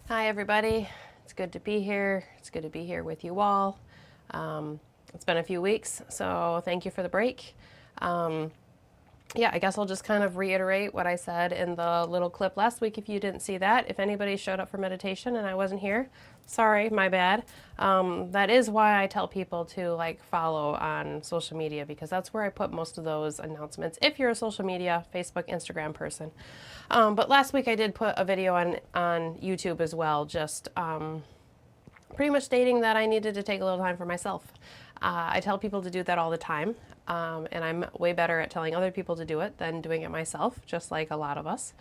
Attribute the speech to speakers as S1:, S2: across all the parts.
S1: Hi everybody, it's good to be here. It's good to be here with you all. It's been a few weeks, so thank you for the break. Yeah, I guess I'll just kind of reiterate what I said in the little clip last week if you didn't see that. If anybody showed up for meditation and I wasn't here, sorry, my bad. That is why I tell people to follow on social media, because that's where I put most of those announcements if you're a social media, Facebook, Instagram person. But last week I did put a video on YouTube as well, just pretty much stating that I needed to take a little time for myself. I tell people to do that all the time, and I'm way better at telling other people to do it than doing it myself, just like a lot of us.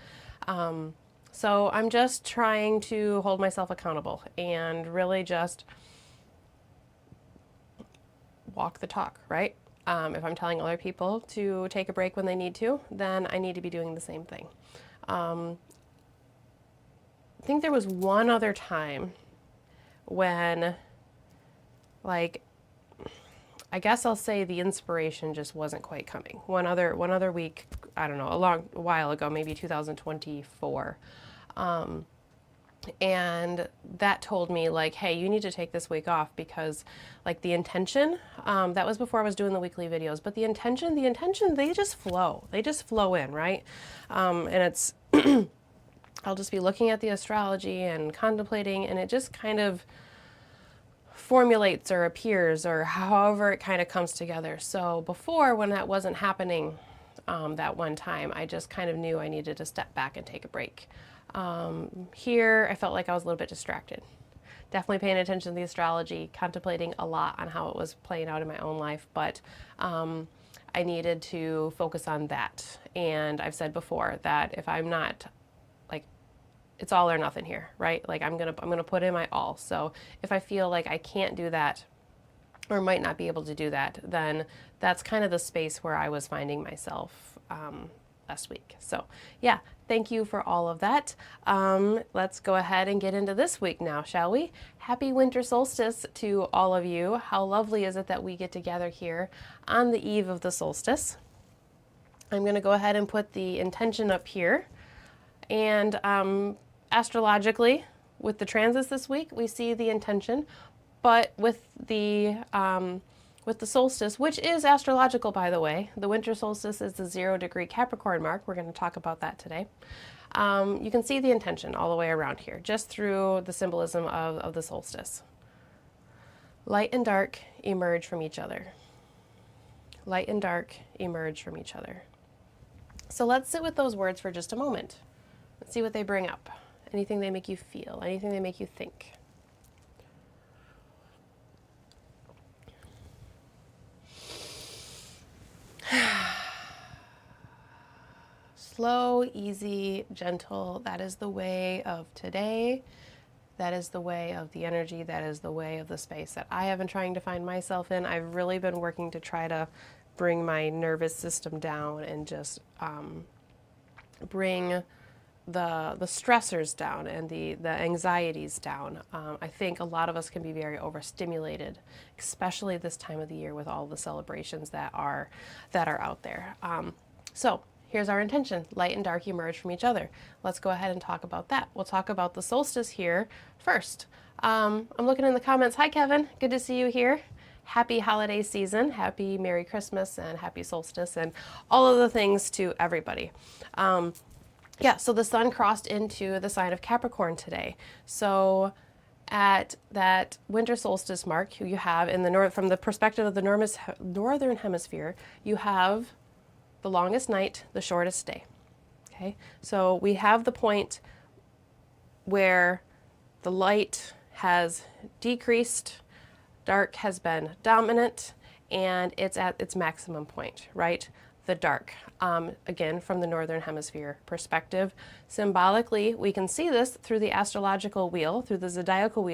S1: So I'm just trying to hold myself accountable and really just walk the talk, right? If I'm telling other people to take a break when they need to, then I need to be doing the same thing. I think there was one other time when, I guess I'll say the inspiration just wasn't quite coming. One other week, I don't know, a while ago, maybe 2024. And that told me hey, you need to take this week off, because the intention, that was before I was doing the weekly videos, but the intention, they just flow in, right? And it's, I'll just be looking at the astrology and contemplating, and it just kind of formulates or appears, or however it kind of comes together. So before, when that wasn't happening, that one time, I just kind of knew I needed to step back and take a break. Here, I felt like I was a little bit distracted. Definitely paying attention to the astrology, contemplating a lot on how it was playing out in my own life, but I needed to focus on that. And I've said before that if I'm not, it's all or nothing here, right? I'm gonna put in my all. So if I feel like I can't do that, or might not be able to do that, then that's kind of the space where I was finding myself last week. So yeah, thank you for all of that. Let's go ahead and get into this week now, shall we? Happy winter solstice to all of you. How lovely is it that we get together here on the eve of the solstice? I'm going to go ahead and put the intention up here. And astrologically, with the transits this week, we see the intention, but with the solstice, which is astrological, by the way, the winter solstice is the 0-degree Capricorn mark. We're going to talk about that today. You can see the intention all the way around here, just through the symbolism of the solstice. Light and dark emerge from each other. Light and dark emerge from each other. So let's sit with those words for just a moment. Let's see what they bring up. Anything they make you feel, anything they make you think. Slow, easy, gentle. That is the way of today. That is the way of the energy. That is the way of the space that I have been trying to find myself in. I've really been working to try to bring my nervous system down and just bring the stressors down and the anxieties down. I think a lot of us can be very overstimulated, especially this time of the year with all the celebrations that are out there. So here's our intention. Light and dark emerge from each other. Let's go ahead and talk about that. We'll talk about the solstice here first. I'm looking in the comments. Hi, Kevin. Good to see you here. Happy holiday season. Happy Merry Christmas and happy solstice and all of the things to everybody. Yeah, so the sun crossed into the sign of Capricorn today. So at that winter solstice mark, you have in the north, from the perspective of the northern hemisphere, you have the longest night, the shortest day. Okay, so we have the point where the light has decreased, dark has been dominant, and it's at its maximum point, right? The dark. Again, from the northern hemisphere perspective. Symbolically, we can see this through the astrological wheel, through the zodiacal wheel.